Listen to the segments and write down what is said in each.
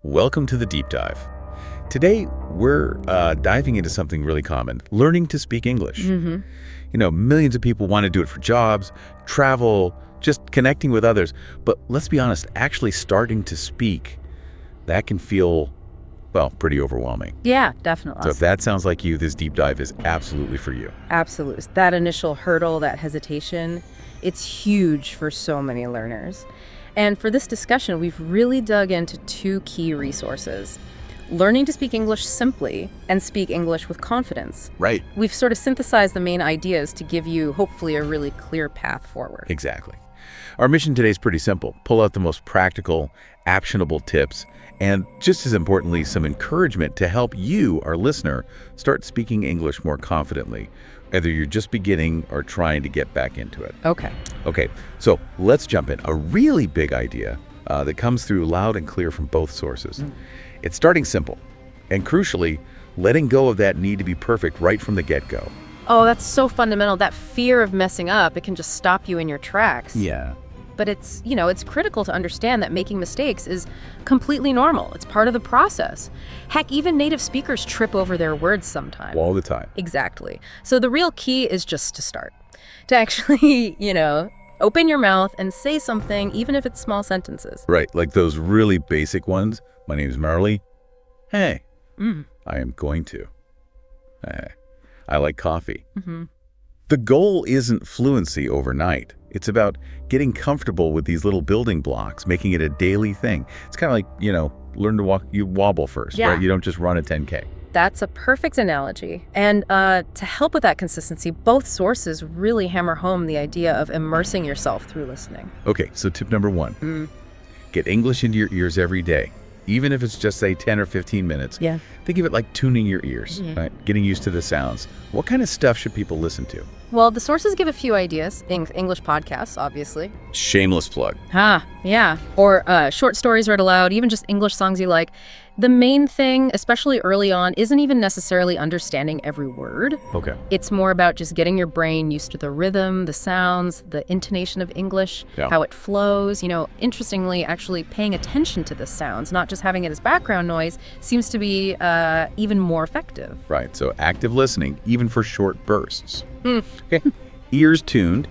Welcome to the Deep Dive. Today, we're diving into something really common, learning to speak English. Millions of people want to do it for jobs, travel, just connecting with others. But let's be honest, actually starting to speak, that can feel, well, pretty overwhelming. Yeah, definitely. So if that sounds like you, this deep dive is absolutely for you. Absolutely. That initial hurdle, that hesitation, it's huge for so many learners. And for this discussion, we've really dug into two key resources: learning to speak English simply and speak English with confidence. Right. We've sort of synthesized the main ideas to give you, hopefully, a really clear path forward. Exactly. Our mission today is pretty simple. Pull out the most practical, actionable tips, and just as importantly, some encouragement to help you, our listener, start speaking English more confidently, whether you're just beginning or trying to get back into it. Okay, so let's jump in. A really big idea that comes through loud and clear from both sources. It's starting simple, and crucially, letting go of that need to be perfect right from the get-go. Oh, that's so fundamental. That fear of messing up, it can just stop you in your tracks. Yeah. But it's critical to understand that making mistakes is completely normal. It's part of the process. Heck, even native speakers trip over their words sometimes. All the time. Exactly. So the real key is just to start. To actually, open your mouth and say something, even if it's small sentences. Right, like those really basic ones. My name is Marley. Hey, I am going to. I like coffee. The goal isn't fluency overnight. It's about getting comfortable with these little building blocks, making it a daily thing. It's kind of like, learn to walk, you wobble first, right? You don't just run a 10K. That's a perfect analogy. And to help with that consistency, both sources really hammer home the idea of immersing yourself through listening. Okay, so tip number one, get English into your ears every day. Even if it's just, say, 10 or 15 minutes. Yeah. Think of it like tuning your ears, right? Getting used to the sounds. What kind of stuff should people listen to? Well, the sources give a few ideas. English podcasts, obviously. Shameless plug. Yeah. Or short stories read aloud, even just English songs you like. The main thing, especially early on, isn't even necessarily understanding every word. Okay. It's more about just getting your brain used to the rhythm, the sounds, the intonation of English, how it flows. Interestingly, actually paying attention to the sounds, not just having it as background noise, seems to be even more effective. Right, so active listening, even for short bursts. Okay, ears tuned.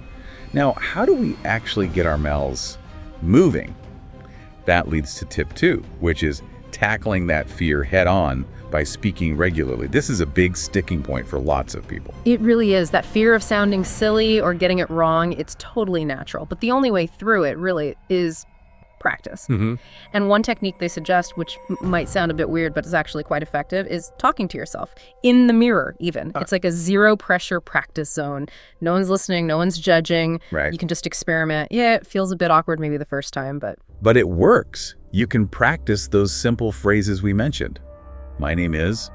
Now, how do we actually get our mouths moving? That leads to tip 2, which is tackling that fear head on by speaking regularly. This is a big sticking point for lots of people. It really is. That fear of sounding silly or getting it wrong, it's totally natural. But the only way through it really is practice. And one technique they suggest, which might sound a bit weird, but is actually quite effective, is talking to yourself in the mirror even. It's like a zero pressure practice zone. No one's listening, no one's judging. Right. You can just experiment. Yeah, it feels a bit awkward maybe the first time, But it works. You can practice those simple phrases we mentioned. My name is,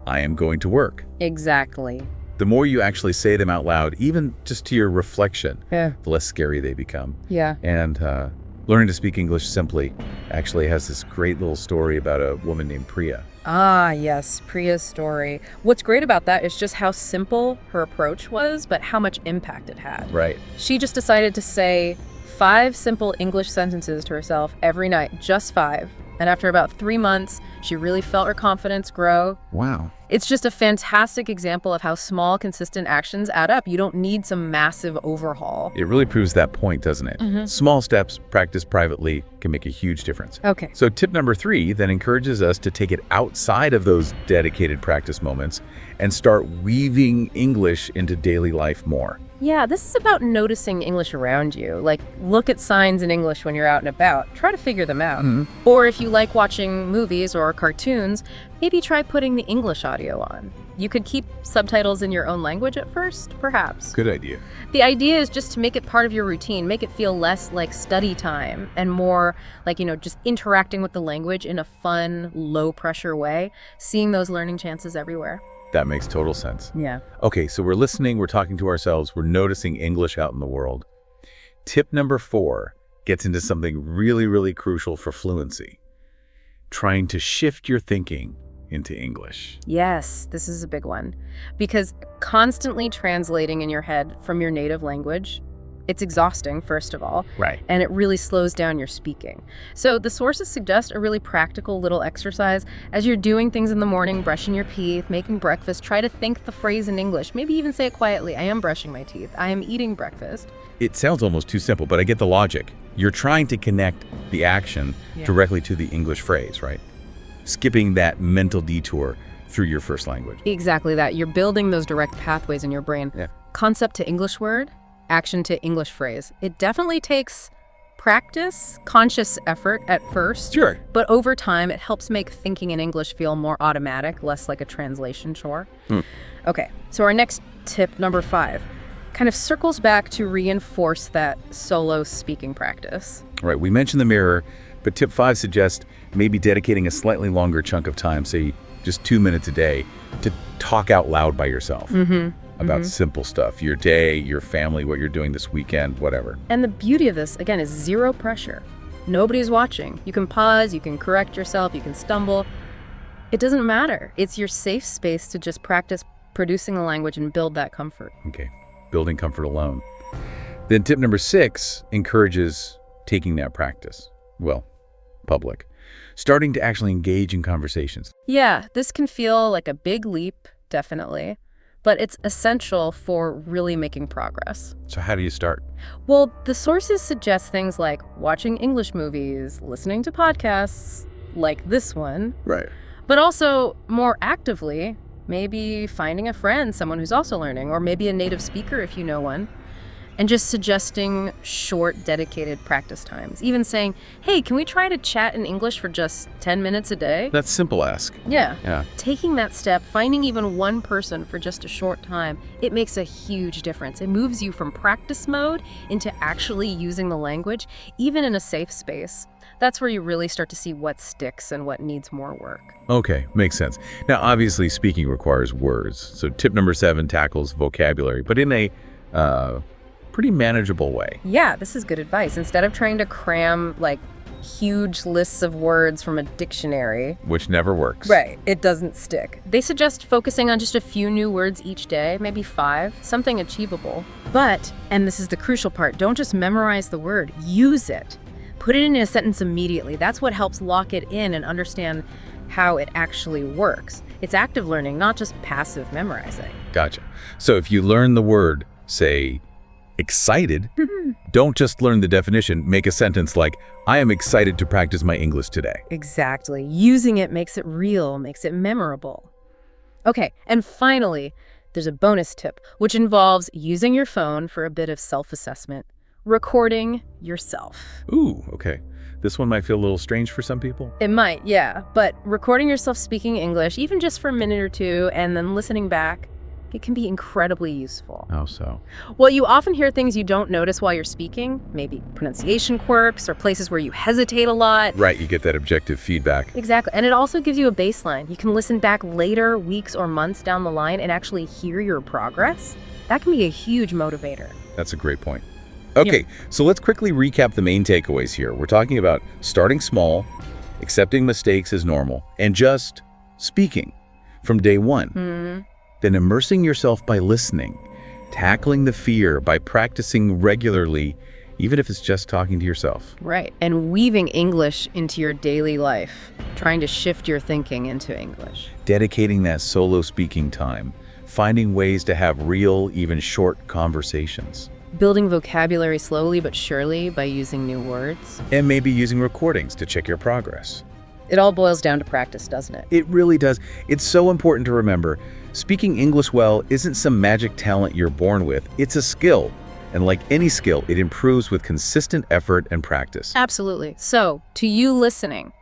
I am going to work. Exactly. The more you actually say them out loud, even just to your reflection, the less scary they become. Yeah. And learning to speak English simply actually has this great little story about a woman named Priya. Ah, yes, Priya's story. What's great about that is just how simple her approach was, but how much impact it had. Right. She just decided to say 5 simple English sentences to herself every night, just 5. And after about 3 months, she really felt her confidence grow. Wow. It's just a fantastic example of how small, consistent actions add up. You don't need some massive overhaul. It really proves that point, doesn't it? Small steps, practiced privately, can make a huge difference. Okay. So tip number 3 then encourages us to take it outside of those dedicated practice moments and start weaving English into daily life more. Yeah, this is about noticing English around you. Like, look at signs in English when you're out and about. Try to figure them out. Or if you like watching movies or cartoons, maybe try putting the English audio on. You could keep subtitles in your own language at first, perhaps. Good idea. The idea is just to make it part of your routine, make it feel less like study time and more like, just interacting with the language in a fun, low-pressure way, seeing those learning chances everywhere. That makes total sense. Yeah. Okay, so we're listening, we're talking to ourselves, we're noticing English out in the world. Tip number 4 gets into something really, really crucial for fluency. Trying to shift your thinking into English. Yes, this is a big one. Because constantly translating in your head from your native language It's exhausting, first of all. Right. And it really slows down your speaking. So the sources suggest a really practical little exercise. As you're doing things in the morning, brushing your teeth, making breakfast, try to think the phrase in English. Maybe even say it quietly. I am brushing my teeth. I am eating breakfast. It sounds almost too simple, but I get the logic. You're trying to connect the action directly to the English phrase, right? Skipping that mental detour through your first language. Exactly that. You're building those direct pathways in your brain. Yeah. Concept to English word, action to English phrase. It definitely takes practice, conscious effort at first. Sure. But over time, it helps make thinking in English feel more automatic, less like a translation chore. Okay, so our next tip, number 5, kind of circles back to reinforce that solo speaking practice. Right. We mentioned the mirror, but tip 5 suggests maybe dedicating a slightly longer chunk of time, say just 2 minutes a day, to talk out loud by yourself about simple stuff, your day, your family, what you're doing this weekend, whatever. And the beauty of this, again, is zero pressure. Nobody's watching. You can pause, you can correct yourself, you can stumble. It doesn't matter. It's your safe space to just practice producing the language and build that comfort. Okay. Building comfort alone. Then tip number 6 encourages taking that practice. Well, public. Starting to actually engage in conversations. Yeah, this can feel like a big leap, definitely, but it's essential for really making progress. So how do you start? Well, the sources suggest things like watching English movies, listening to podcasts like this one, Right. but also more actively, maybe finding a friend, someone who's also learning, or maybe a native speaker if you know one, and just suggesting short, dedicated practice times. Even saying, hey, can we try to chat in English for just 10 minutes a day? That's simple ask. Yeah. Taking that step, finding even one person for just a short time, it makes a huge difference. It moves you from practice mode into actually using the language, even in a safe space. That's where you really start to see what sticks and what needs more work. Okay, makes sense. Now, obviously, speaking requires words. So tip number 7 tackles vocabulary, but in a pretty manageable way. Yeah, this is good advice. Instead of trying to cram like huge lists of words from a dictionary, Which never works. right, it doesn't stick. They suggest focusing on just a few new words each day, maybe 5, something achievable. But, and this is the crucial part, don't just memorize the word, use it. Put it in a sentence immediately. That's what helps lock it in and understand how it actually works. It's active learning, not just passive memorizing. Gotcha. So if you learn the word, say, excited, don't just learn the definition. Make a sentence like, I am excited to practice my English today. Exactly. Using it makes it real, makes it memorable. Okay, and finally, there's a bonus tip, which involves using your phone for a bit of self-assessment, recording yourself. Ooh, okay. This one might feel a little strange for some people. It might, yeah, but recording yourself speaking English, even just for a minute or two, and then listening back, it can be incredibly useful. How so? Well, you often hear things you don't notice while you're speaking, maybe pronunciation quirks or places where you hesitate a lot. Right, you get that objective feedback. Exactly. And it also gives you a baseline. You can listen back later, weeks or months down the line, and actually hear your progress. That can be a huge motivator. That's a great point. Okay, so let's quickly recap the main takeaways here. We're talking about starting small, accepting mistakes as normal, and just speaking from day one. Then immersing yourself by listening, tackling the fear by practicing regularly, even if it's just talking to yourself. Right. And weaving English into your daily life, trying to shift your thinking into English. Dedicating that solo speaking time, finding ways to have real, even short conversations. Building vocabulary slowly but surely by using new words. And maybe using recordings to check your progress. It all boils down to practice, doesn't it? It really does. It's so important to remember, speaking English well isn't some magic talent you're born with. It's a skill. And like any skill, it improves with consistent effort and practice. Absolutely. So, to you listening,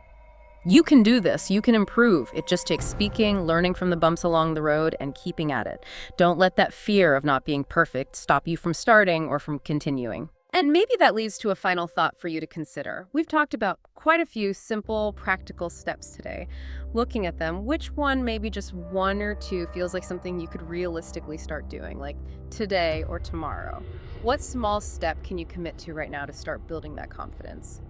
you can do this. You can improve. It just takes speaking, learning from the bumps along the road, and keeping at it. Don't let that fear of not being perfect stop you from starting or from continuing. And maybe that leads to a final thought for you to consider. We've talked about quite a few simple, practical steps today. Looking at them, which one, maybe just 1 or 2, feels like something you could realistically start doing, like today or tomorrow? What small step can you commit to right now to start building that confidence?